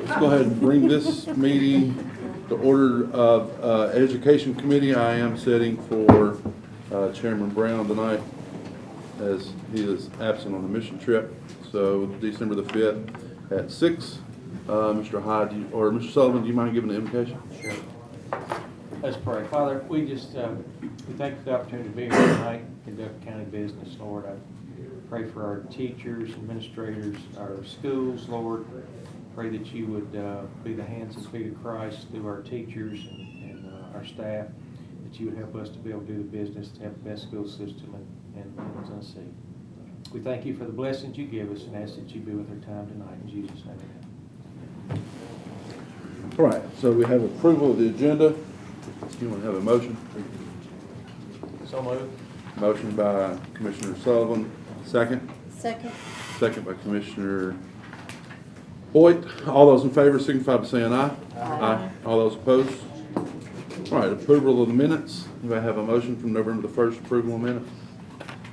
let's go ahead and bring this meeting to order of Education Committee. I am sitting for Chairman Brown tonight as he is absent on a mission trip. So December the 5th at 6. Mr. Hyde, or Mr. Sullivan, do you mind giving the invocation? Sure. Let's pray. Father, we just we thank you for the opportunity to be here tonight, conduct county business, Lord. I pray for our teachers, administrators, our schools, Lord. Pray that you would be the hands and feet of Christ through our teachers and our staff, that you would help us to be able to do the business, to have the best school system and Tennessee. We thank you for the blessings you give us and ask that you be with our time tonight. In Jesus' name, amen. All right, so we have approval of the agenda. You want to have a motion? So moved. Motion by Commissioner Sullivan. Second? Second. Second by Commissioner Boyd. All those in favor signify by saying aye. Aye. All those opposed? All right, approval of the minutes. Anybody have a motion from November the 1st, approval of minutes?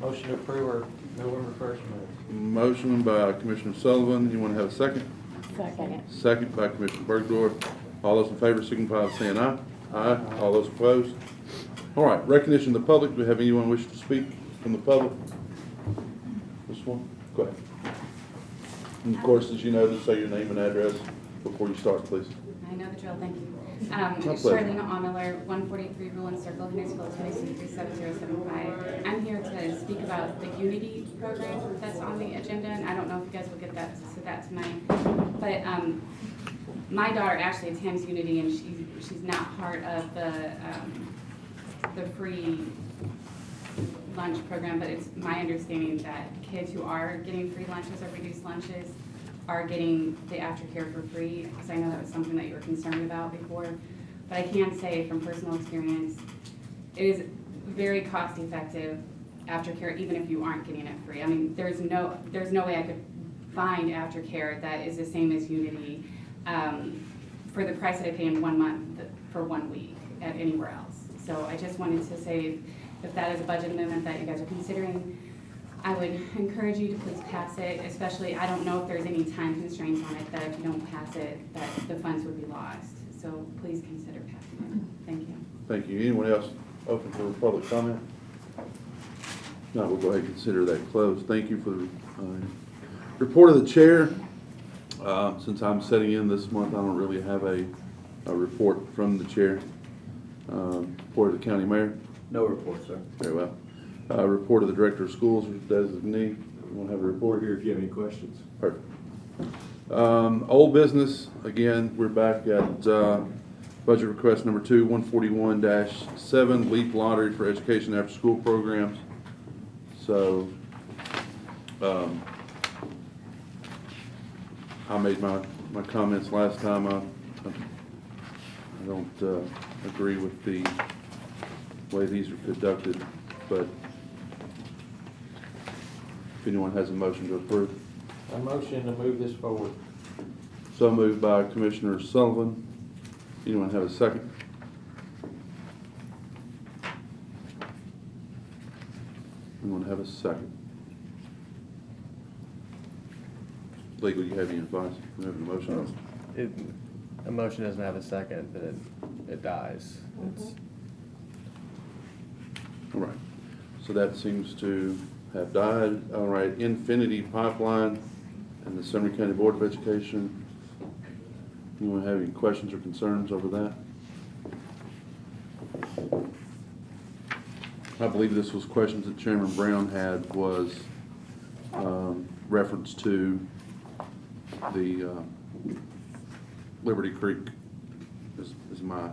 Motion to approve our November 1st minutes. Motion by Commissioner Sullivan. You want to have a second? Second. Second by Commissioner Bergdorf. All those in favor signify by saying aye. Aye. All those opposed? All right, recognition of the public. Do we have anyone wish to speak from the public? This one? Go ahead. And of course, as you know, just say your name and address before you start, please. I know the drill, thank you. My pleasure. Charlene Omiller, 143 Ruland Circle, Hendersonville, Tennessee 37075. I'm here to speak about the Unity program that's on the agenda, and I don't know if you guys will get that to that tonight. But my daughter actually attends Unity, and she's not part of the free lunch program, but it's my understanding that kids who are getting free lunches or reduced lunches are getting the aftercare for free, because I know that was something that you were concerned about before. But I can say from personal experience, it is very cost effective aftercare, even if you aren't getting it free. I mean, there's no way I could find aftercare that is the same as Unity for the price that I pay in 1 month for 1 week at anywhere else. So I just wanted to say, if that is a budget amendment that you guys are considering, I would encourage you to please pass it, especially, I don't know if there's any time constraints on it, that if you don't pass it, that the funds would be lost. So please consider passing it. Thank you. Thank you. Anyone else open for public comment? No, we'll go ahead and consider that closed. Thank you for the report of the chair. Since I'm sitting in this month, I don't really have a report from the chair. Report of the county mayor. No report, sir. Very well. Report of the director of schools or designee. You want to have a report? Here if you have any questions. Perfect. Old business, again, we're back at budget request number 2, 141-7, LEAP lottery for education after school programs. So I made my comments last time. I don't agree with the way these are conducted, but if anyone has a motion to approve. A motion to move this forward. So moved by Commissioner Sullivan. Anyone have a second? Anyone have a second? Legal, you have any advice? You have a motion? A motion doesn't have a second, then it dies. All right. So that seems to have died. All right. Infinity Pipeline and the Sumner County Board of Education. Anyone have any questions or concerns over that? I believe this was questions that Chairman Brown had, was reference to the Liberty Creek is my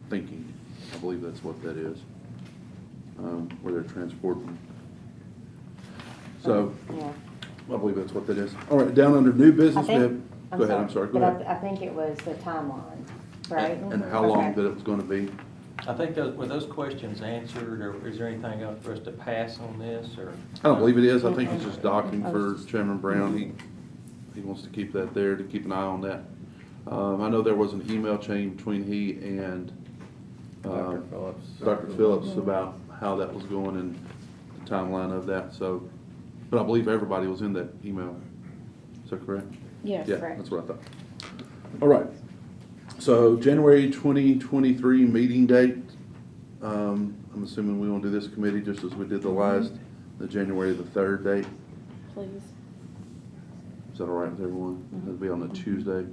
thinking. I believe that's what that is, where they're transporting. So Yeah. I believe that's what that is. All right, down under new business, we have, go ahead, I'm sorry, go But ahead. I think it was the timeline, right? And how long Okay. that it was going to be. I think were those questions answered, or is there anything else for us to pass on this, or? I don't believe it is. I think it's just docking for Chairman Brown. He wants to keep that there, to keep an eye on that. I know there was an email chain between he and Dr. Phillips. Dr. Phillips about how that was going and the timeline of that. So, but I believe everybody was in that email. Is that correct? Yes, Yeah, correct. that's what I thought. All right. So January 2023 meeting date. I'm assuming we want to do this committee just as we did the January the 3rd date. Please. Is that all right with everyone? It'll be on a Tuesday,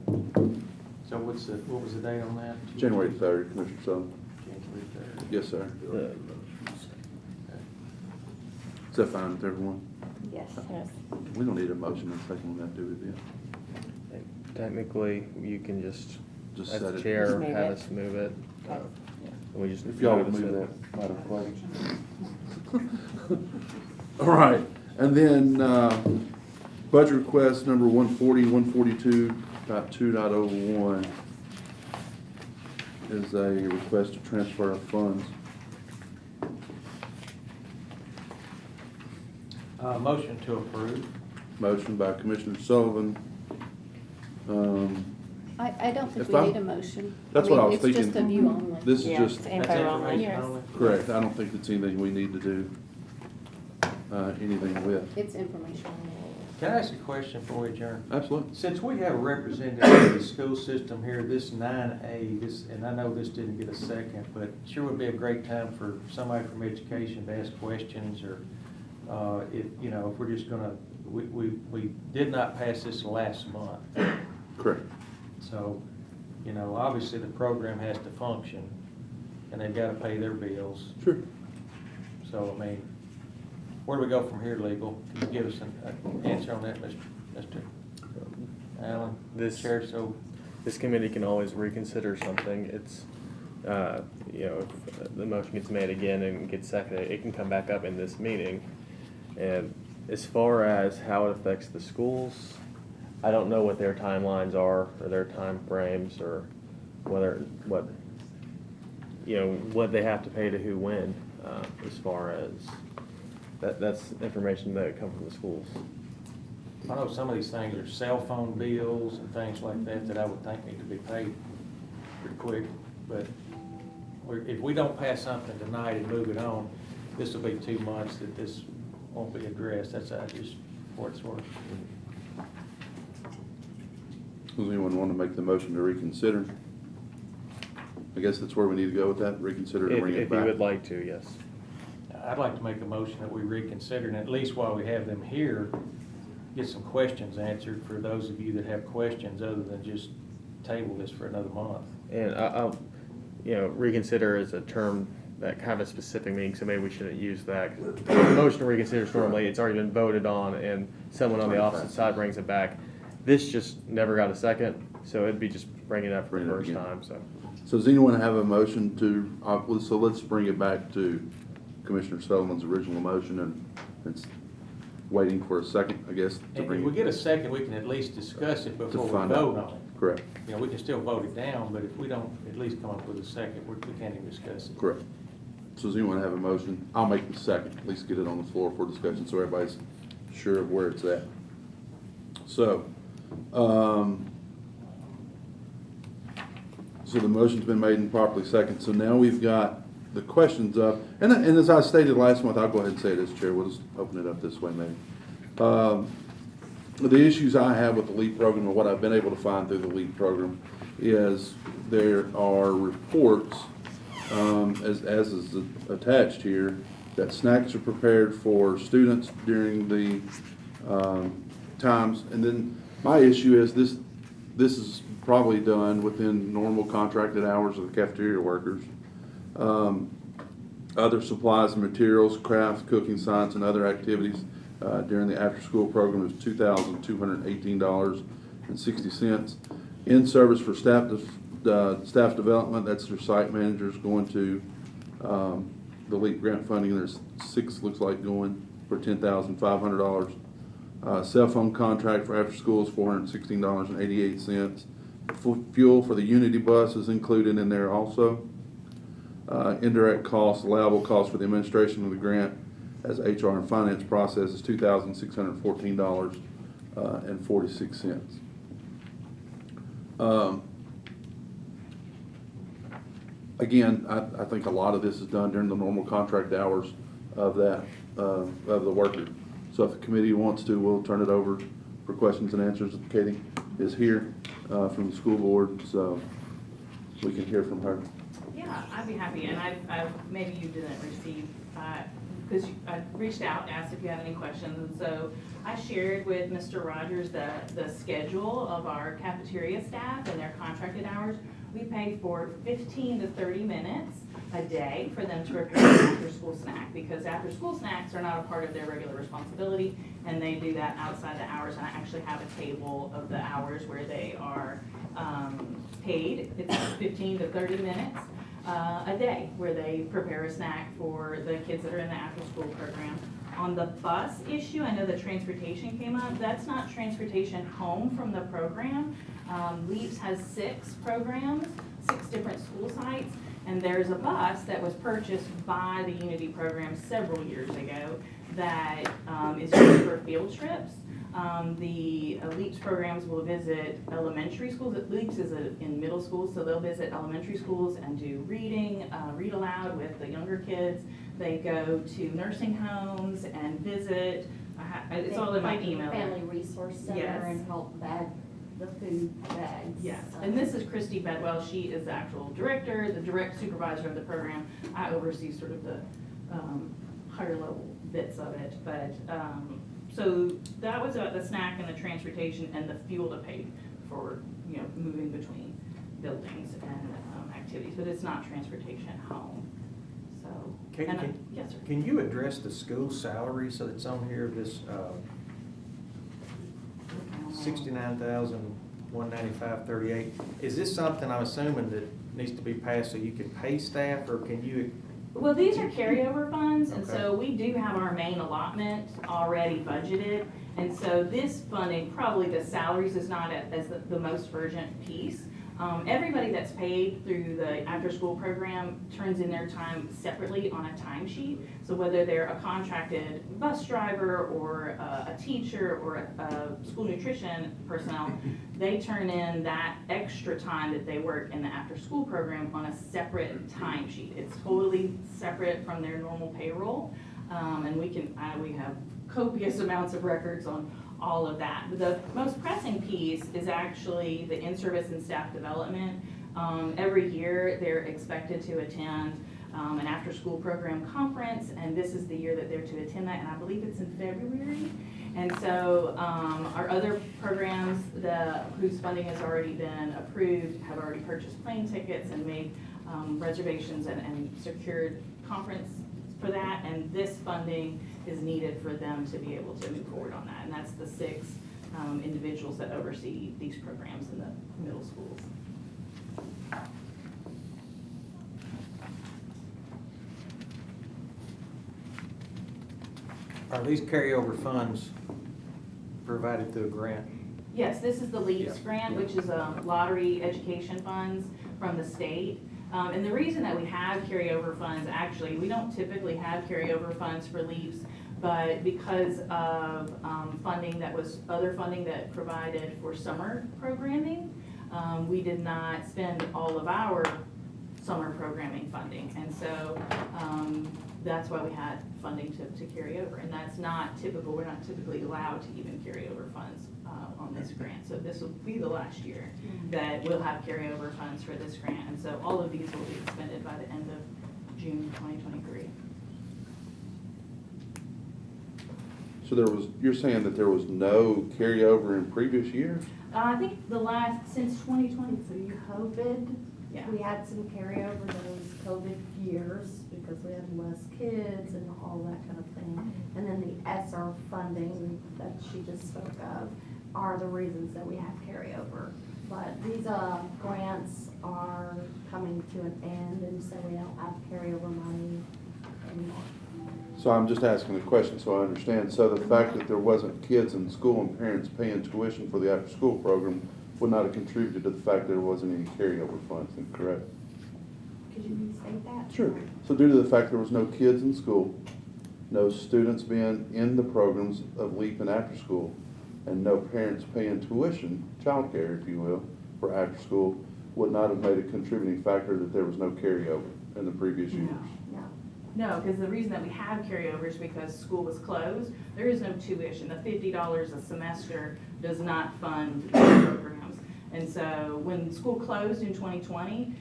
So what was the date on that? January 3rd, Commissioner Sutherland. January 3rd. Yes, sir. The- Is that fine with everyone? Yes. Yes. We don't need a motion and second on that, do we, Ben? Technically, you can just, Just as set it. chair, Just move have it. us move it. Okay. We just. If y'all would notice move it. that, Madam Clerk. All right, and then, budget request number 140.142.2.01 is a request to transfer of funds. Motion to approve. Motion by Commissioner Sullivan. I don't think If we I'm- need a motion. That's what I was It's just a thinking. view only. This is Yeah, just, it's That's info only. information Yes. only? correct, I don't think it's anything we need to do, anything with. It's information only. Can I ask a question before we adjourn? Absolutely. Since we have a representative of the school system here, this 9A, and I know this didn't get a second, but sure would be a great time for somebody from education to ask questions, or if we're just gonna, we did not pass this last month. Correct. So, obviously the program has to function, and they've got to pay their bills. Sure. So, I mean, where do we go from here, legal? Can you give us an answer on that, Mr. Allen? This- Chair, so, This committee can always reconsider something. It's, if the motion gets made again and gets seconded, it can come back up in this meeting. And as far as how it affects the schools, I don't know what their timelines are, or their time frames, or what they have to pay to who when, as far as, that's information that come from the schools. I know some of these things are cell phone bills and things like that I would think need to be paid pretty quick. But if we don't pass something tonight and move it on, this will be 2 months that this won't be addressed. That's just for it's worth. Does anyone want to make the motion to reconsider? I guess that's where we need to go with that, reconsider to bring it If you back. would like to, yes. I'd like to make a motion that we reconsider, and at least while we have them here, get some questions answered for those of you that have questions, other than just table this for another month. And I'll, reconsider is a term that kind of a specific meaning, so maybe we shouldn't use that. The motion to reconsider is normally, it's already been voted on, and someone on the opposite side brings it back. This just never got a second, so it'd be just bringing it up for the Bring it first again. time, so. So does anyone have a motion to, so let's bring it back to Commissioner Sullivan's original motion, and it's waiting for a second, I guess, to And if bring we it get a second, we can at least discuss it to before we find vote out. on it. Correct, We can still vote it down, but if we don't at least come up with a second, we can't even discuss it. correct. So does anyone have a motion? I'll make the second, at least get it on the floor for discussion, so everybody's sure of where it's at. So, so the motion's been made and properly seconded, so now we've got the questions up. And as I stated last month, I'll go ahead and say it as chair, we'll just open it up this way maybe. The issues I have with the LEAP program, and what I've been able to find through the LEAP program, is there are reports, as is attached here, that snacks are prepared for students during the times. And then my issue is this is probably done within normal contracted hours of the cafeteria workers. Other supplies and materials, crafts, cooking science, and other activities during the after-school program is $2,218.60. In service for staff development, that's their site managers going to the LEAP grant funding. There's 6 looks like going for $10,500. Cell phone contract for after school is $416.88. Fuel for the Unity bus is included in there also. Indirect costs, allowable costs for the administration of the grant as HR and finance process is $2,614.46. Again, I think a lot of this is done during the normal contract hours of that, of the worker. So if the committee wants to, we'll turn it over for questions and answers. Katie is here. from the school board, so we can hear from her. Yeah, I'd be happy, and maybe you didn't receive, because I reached out, asked if you had any questions, and so I shared with Mr. Rogers the schedule of our cafeteria staff and their contracted hours. We pay for 15 to 30 minutes a day for them to prepare an after-school snack, because after-school snacks are not a part of their regular responsibility, and they do that outside the hours, and I actually have a table of the hours where they are paid. It's 15 to 30 minutes a day where they prepare a snack for the kids that are in the after-school program. On the bus issue, I know the transportation came up. That's not transportation home from the program. LEAPS has 6 programs, 6 different school sites, and there's a bus that was purchased by the Unity program several years ago that is used for field trips. The LEAPS programs will visit elementary schools. LEAPS is in middle schools, so they'll visit elementary schools and do reading, read aloud with the younger kids. They go to nursing homes and visit. It's all in my email. Family Resource Center Yes. and help bag the food bags. Yes, and this is Christy Bedwell. She is the actual director, the direct supervisor of the program. I oversee sort of the higher level bits of it, but so that was about the snack and the transportation and the fuel to pay for, you know, moving between buildings and activities, but it's not transportation home, so. Yes, sir. Can you address the school salary, so it's on here, this, 69,195.38? Is this something, I'm assuming, that needs to be passed so you can pay staff, or can you? Well, these are carryover funds, and Okay. so we do have our main allotment already budgeted. And so this funding, probably the salaries is not as the most urgent piece. Everybody that's paid through the after-school program turns in their time separately on a timesheet. So whether they're a contracted bus driver or a teacher or a school nutrition personnel, they turn in that extra time that they work in the after-school program on a separate timesheet. It's totally separate from their normal payroll. And we have copious amounts of records on all of that. But the most pressing piece is actually the in-service and staff development. Every year, they're expected to attend an after-school program conference, and this is the year that they're to attend that, and I believe it's in February. And so our other programs whose funding has already been approved have already purchased plane tickets and made reservations and secured conference for that, and this funding is needed for them to be able to move forward on that. And that's the 6 individuals that oversee these programs in the middle schools. Are these carryover funds provided through a grant? Yes, this is the LEAPS grant, which is lottery education funds from the state. And the reason that we have carryover funds, actually, we don't typically have carryover funds for LEAPS, but because of other funding that provided for summer programming, we did not spend all of our summer programming funding. And so that's why we had funding to carry over. And that's not typical. We're not typically allowed to even carry over funds on this grant. So this will be the last year that we'll have carryover funds for this grant. And so all of these will be expended by the end of June 2023. So you're saying that there was no carryover in previous years? I think since 2020, COVID, yeah. we had some carryover those COVID years because we had less kids and all that kind of thing. And then the ESSER funding that she just spoke of are the reasons that we have carryover. But these grants are coming to an end, and so we don't have carryover money anymore. So I'm just asking a question so I understand. So the fact that there wasn't kids in school and parents paying tuition for the after-school program would not have contributed to the fact that there wasn't any carryover funds, correct? Could you restate that? Sure. So due to the fact there was no kids in school, no students being in the programs of LEAP and after school, and no parents paying tuition, childcare, if you will, for after school, would not have made a contributing factor that there was no carryover in the previous years. No, because the reason that we have carryovers is because school was closed. There is no tuition. The $50 a semester does not fund these programs. And so when school closed in 2020,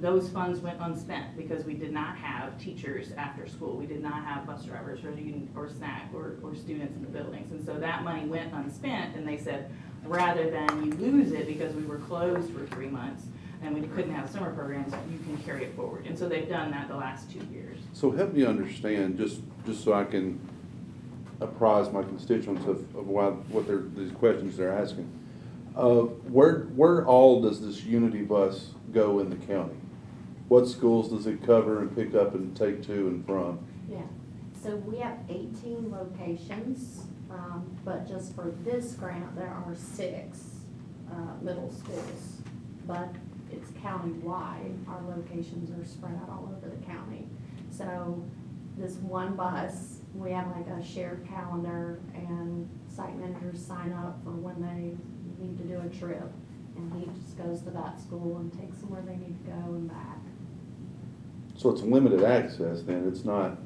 those funds went unspent because we did not have teachers after school. We did not have bus drivers or snack or students in the buildings. And so that money went unspent, and they said, rather than you lose it because we were closed for 3 months and we couldn't have summer programs, you can carry it forward. And so they've done that the last 2 years. So help me understand, just so I can apprise my constituents of what these questions they're asking. Where all does this Unity bus go in the county? What schools does it cover and pick up and take to and from? Yeah, so we have 18 locations, but just for this grant, there are 6 middle schools. But it's county-wide, our locations are spread out all over the county. So this one bus, we have like a shared calendar, and site managers sign up for when they need to do a trip. And he just goes to that school and takes them where they need to go and back. So it's limited access then, it's not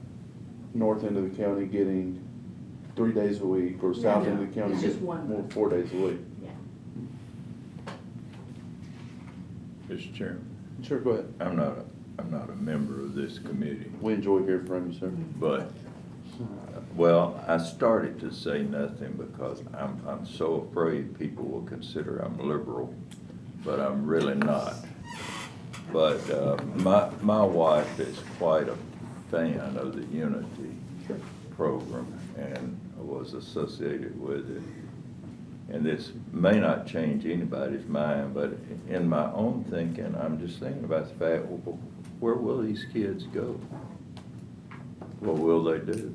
north end of the county getting 3 days a week, or south end of the county it's just getting one more bus. 4 days a week? Yeah. Mr. Chairman, Sure, go ahead. I'm not a member of this committee, We enjoy hearing from you, sir. but, well, I started to say nothing because I'm so afraid people will consider I'm liberal, but I'm really not. But my wife is quite a fan of the Unity program and was associated with it. And this may not change anybody's mind, but in my own thinking, I'm just thinking about the fact, well, where will these kids go? What will they do?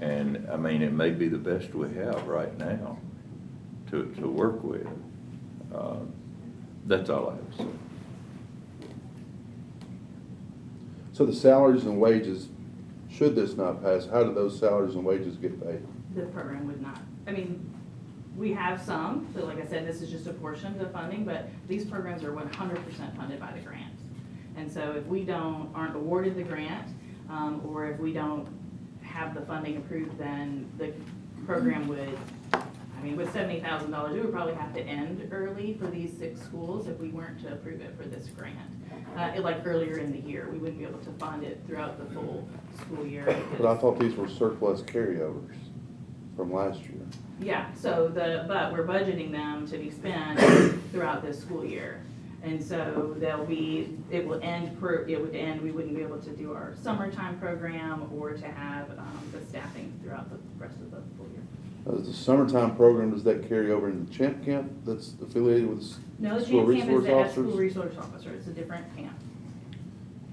And I mean, it may be the best we have right now to work with. That's all I have to say. So the salaries and wages, should this not pass, how do those salaries and wages get paid? The program would not. I mean, we have some, so like I said, this is just a portion of the funding, but these programs are 100% funded by the grant. And so if we aren't awarded the grant, or if we don't have the funding approved, then the program would, I mean, with $70,000, it would probably have to end early for these 6 schools if we weren't to approve it for this grant. Like earlier in the year, we wouldn't be able to fund it throughout the full school year. But I thought these were surplus carryovers from last year. Yeah, so but we're budgeting them to be spent throughout this school year. And so it would end, we wouldn't be able to do our summertime program or to have the staffing throughout the rest of the school year. The summertime program, does that carry over in the Champ Camp that's affiliated with No, the school Champ Camp is resource the school officers? resource officer, it's a different camp.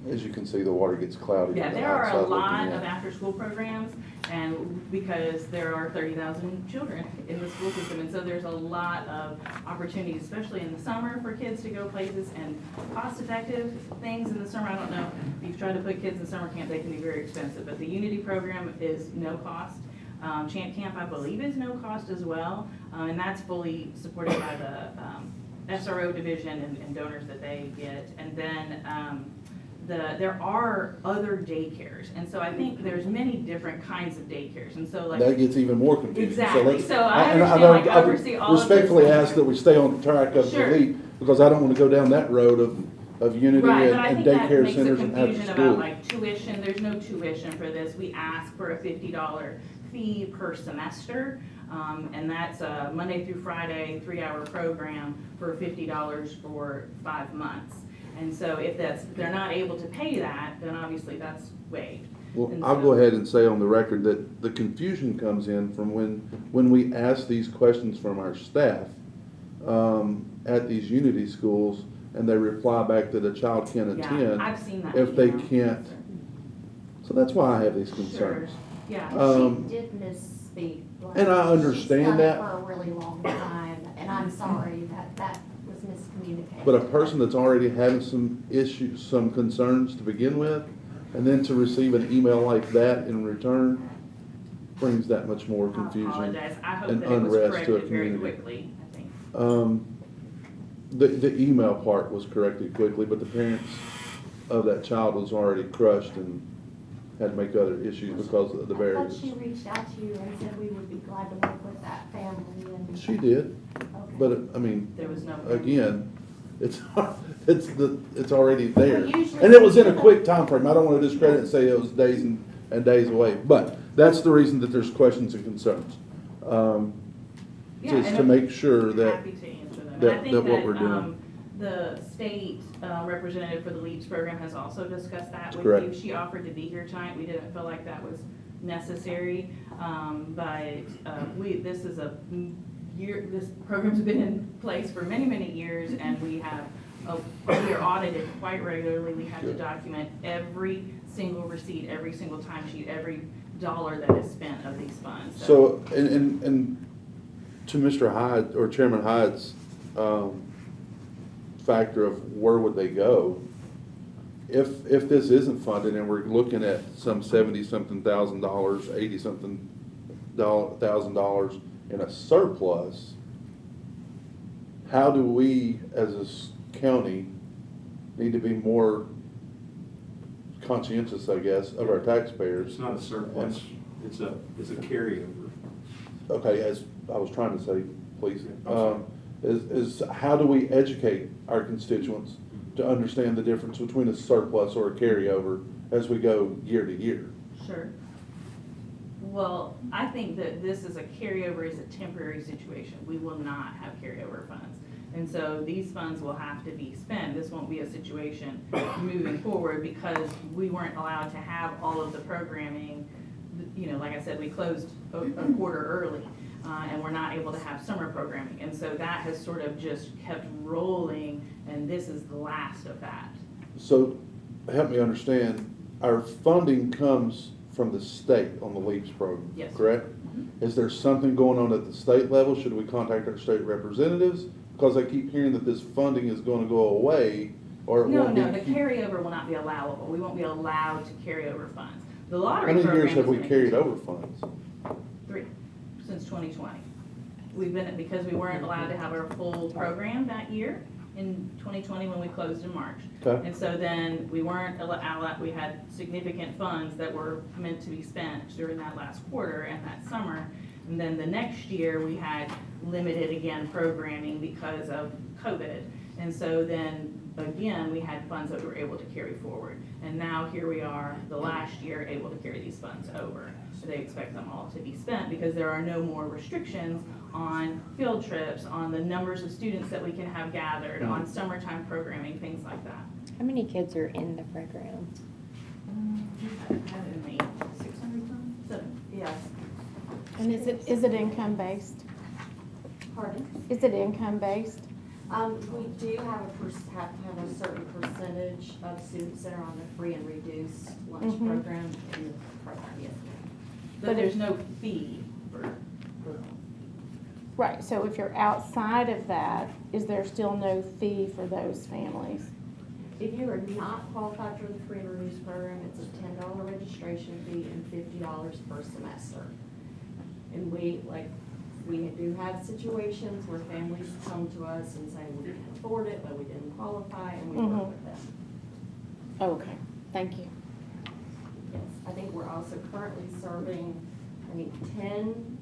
As you can see, the water gets cloudy. Yeah, from the there are a outside lot looking of in. after-school programs, and because there are 30,000 children in the school system, and so there's a lot of opportunities, especially in the summer, for kids to go places, and cost-effective things in the summer. I don't know, if you've tried to put kids in summer camp, they can be very expensive, but the Unity program is no cost. Champ Camp, I believe, is no cost as well, and that's fully supported by the SRO division and donors that they get. And then there are other daycares, and so I think there's many different kinds of daycares, and so like. That gets even more confusing. Exactly. let's- So I and understand, like, oversee all of those Respectfully things. ask that we stay on track of the Sure. lead, because I don't want to go down that road of Unity Right, but I and think that daycare makes a centers and after confusion about school. like tuition, there's no tuition for this, we ask for a $50 fee per semester. And that's a Monday through Friday, 3-hour program for $50 for 5 months. And so if they're not able to pay that, then obviously that's waived. Well, And I'll so- go ahead and say on the record that the confusion comes in from when we ask these questions from our staff at these Unity schools, and they reply back that a child can Yeah, attend I've seen that. if they email. can't. So that's why I have these Sure, concerns. yeah. She did misspeak. like, and I understand she's done that. it for a really long time, and I'm sorry that was miscommunicated. But a person that's already having some issues, some concerns to begin with, and then to receive an email like that in return, brings that much more I confusion. apologize, I hope and that it was unrest to a corrected very community. quickly, I think. The email part was corrected quickly, but the parents of that child was already crushed and had to make other issues because of the I thought barriers. she reached out to you and said we would be glad to work with that family and. She did, Okay. But, I mean, There was no. again, it's, it's already there. Well, usually- And it was in a quick time frame. I don't wanna discredit and say it was days and days away, but that's the reason that there's questions and concerns. Yeah, Just and to I'm make sure that, Happy to answer them. that- And I think that what we're doing. The state representative for the LEAPS program has also discussed that with Correct. you. She offered to be here tonight. We didn't feel like that was necessary. This is a year, this program's been in place for many, many years, and we are audited quite regularly. We have to Good. document every single receipt, every single timesheet, every dollar that is spent of these funds. so, and to Mr. Hyde, or Chairman Hyde's, factor of where would they go? If this isn't funded and we're looking at some $70-something thousand, $80-something thousand in a surplus, how do we, as a county, need to be more conscientious, I guess, of our taxpayers? It's not a surplus, it's a carryover. Okay, as I was trying to say, please, Okay. is how do we educate our constituents to understand the difference between a surplus or a carryover as we go year to year? Sure. Well, I think that this is a carryover, is a temporary situation. We will not have carryover funds. And so these funds will have to be spent. This won't be a situation moving forward because we weren't allowed to have all of the programming. You know, like I said, we closed a quarter early, and we're not able to have summer programming. And so that has sort of just kept rolling, and this is the last of that. So, help me understand, our funding comes from the state on the LEAPS program, Yes. correct? Is there something going on at the state level? Should we contact our state representatives? Because I keep hearing that this funding is gonna go away, or it No, won't be. no, the carryover will not be allowable. We won't be allowed to carry over funds. The How lottery many program years have is we gonna carried continue. over funds? 3, since 2020. We've been, because we weren't allowed to have our full program that year in 2020 when we closed in March. Okay. And so then we weren't allowed, we had significant funds that were meant to be spent during that last quarter and that summer. And then the next year, we had limited again programming because of COVID. And so then, again, we had funds that we were able to carry forward. And now here we are, the last year, able to carry these funds over. So they expect them all to be spent because there are no more restrictions on field trips, on the numbers of students that we can have gathered, on summertime programming, things like that. How many kids are in the program? I have it in me, 600 some? Yes. And is it income based? Pardon? Is it income based? We do have have to have a certain percentage of students that are on the free and reduced lunch Mhm. program in the program, yes. But there's no fee for. Right, so if you're outside of that, is there still no fee for those families? If you are not qualified for the free and reduced program, it's a $10 registration fee and $50 per semester. And we do have situations where families come to us and say, we can't afford it, but we didn't qualify, and we work Mhm. with them. Oh, okay, thank you. Yes, I think we're also currently serving, 10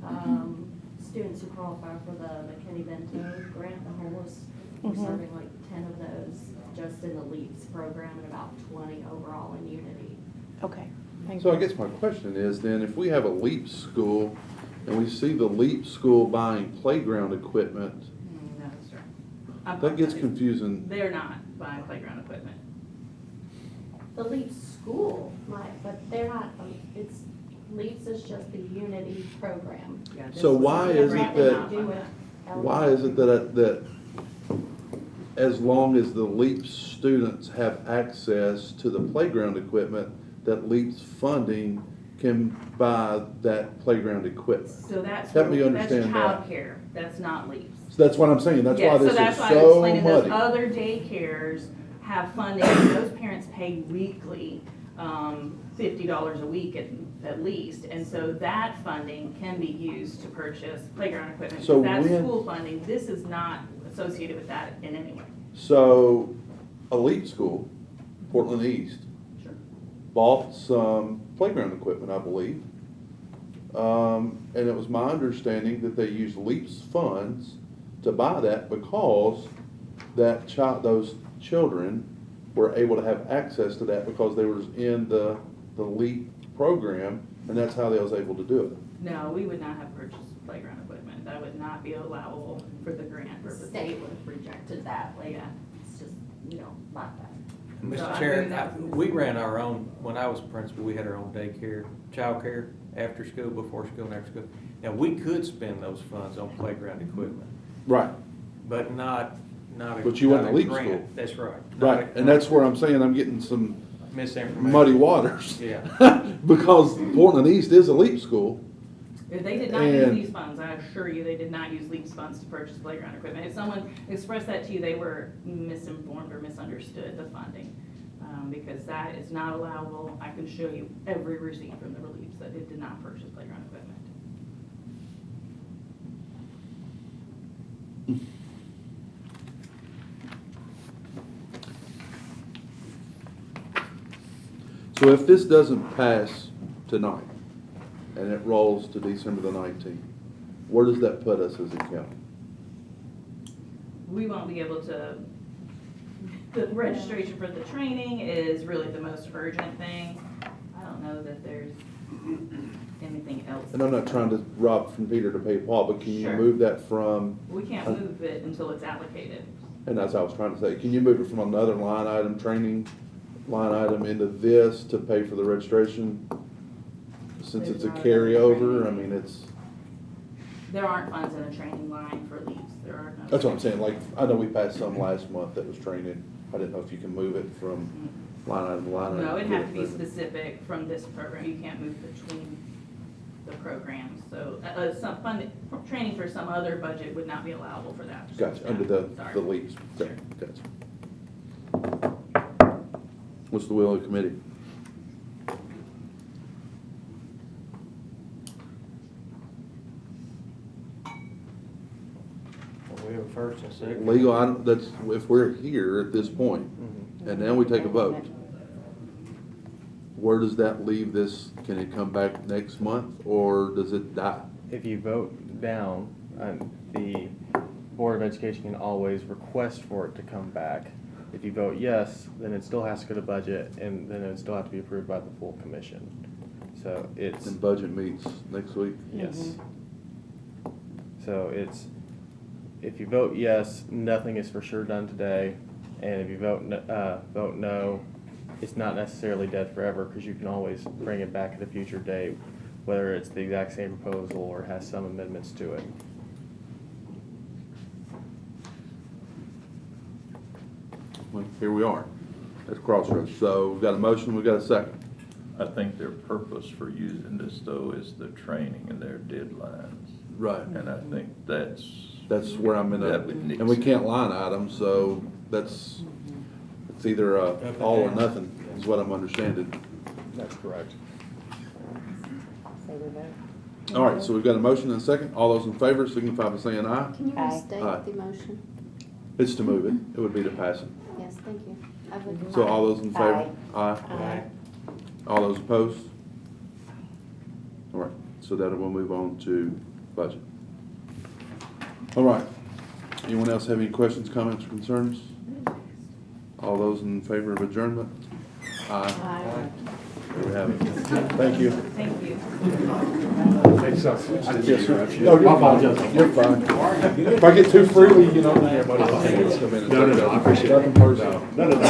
students who qualify for the McKinney-Vento grant, the homeless. We're Mhm. serving 10 of those just in the LEAPS program and about 20 overall in Unity. Okay, thank So you. I guess my question is then, if we have a LEAP school and we see the LEAP school buying playground equipment, No, sir. that gets confusing. They're not buying playground equipment. The LEAPS school might, but they're not, LEAPS is just the Unity program. Yeah, this So was why is it different. that- Not fund that. Why is it that as long as the LEAPS students have access to the playground equipment, that LEAPS funding can buy that playground equipment? So that's, Help me that's understand that. childcare, that's not LEAPS. So that's what I'm saying, that's why Yeah, this so that's is why I was so explaining those muddy. other daycares have funding, and those parents pay weekly, $50 a week at least, and so that funding can be used to purchase playground equipment. So That's when- school funding, this is not associated with that in any way. So, a LEAP school, Portland East, Sure. bought some playground equipment, I believe. And it was my understanding that they used LEAP's funds to buy that because those children were able to have access to that because they were in the LEAP program, and that's how they was able to do it. No, we would not have purchased playground equipment. That would not be allowable for the grant The purposes. state would have rejected that, like, Yeah. it's just, not that. So Mr. I Chair, mean, that was- we ran our own, when I was principal, we had our own daycare, childcare, after school, before school, and after school. Now, we could spend those funds on playground equipment, Right. but not a. But you went not to a LEAP grant. school. That's right. Right, and that's where I'm saying I'm getting some Misinformation. muddy waters. Yeah. Because Portland East is a LEAP school. They did not use And- these funds, I assure you, they did not use LEAP's funds to purchase playground equipment. If someone expressed that to you, they were misinformed or misunderstood the funding. Because that is not allowable. I can show you every receipt from the LEAPs that it did not purchase playground equipment. So if this doesn't pass tonight, and it rolls to December the 19th, where does that put us as a county? We won't be able to, the registration for the training is really the most urgent thing. I don't know that there's anything else. And I'm not trying to rob from Peter to pay Paul, but can you Sure. move that from, We can't move it until it's allocated. and that's what I was trying to say, can you move it from another line item, training line item into this to pay for the registration? Since it's a There's not carryover, I training. mean, it's, There aren't funds in the training line for LEAPs. There are no. that's what I'm saying, like, I know we passed some last month that was training. I didn't know if you can move it from line item to line item. No, it'd have to be specific from this program. You can't move between the programs. So, some fund, training for some other budget would not be allowable for that. Gotcha, under the Sorry. leaps. Sure. Gotcha. What's the will of the committee? We have a first and second. Legal, I don't, that's, if we're here at this point, and now we take a vote, where does that leave this? Can it come back next month, or does it die? If you vote down, the Board of Education can always request for it to come back. If you vote yes, then it still has to go to budget, and then it would still have to be approved by the full commission. So it's, And budget meets next week? yes. So it's, if you vote yes, nothing is for sure done today, and if you vote no, it's not necessarily dead forever, because you can always bring it back at a future date, whether it's the exact same proposal or has some amendments to it. Well, here we are, at the crossroads. So we've got a motion, we've got a second. I think their purpose for using this though is the training and their deadlines. Right. And I think that's, That's where I'm in a, That would nix and we it. can't line item, so it's either all or nothing, is what I'm understanding. That's correct. All right, so we've got a motion and a second. All those in favor signify by saying aye. Can you Aye. restate Aye. the motion? It's to move it. It would be to pass it. Yes, thank you. I would. So all those in favor? Aye. Aye. All those opposed? All right, so that will move on to budget. All right. Anyone else have any questions, comments, or concerns? All those in favor of adjournment? Aye. Aye. There we have it. Thank you. Thank you. Yes, sir. No, you're fine. If I get too freely, you know. No, I appreciate it. Nothing personal.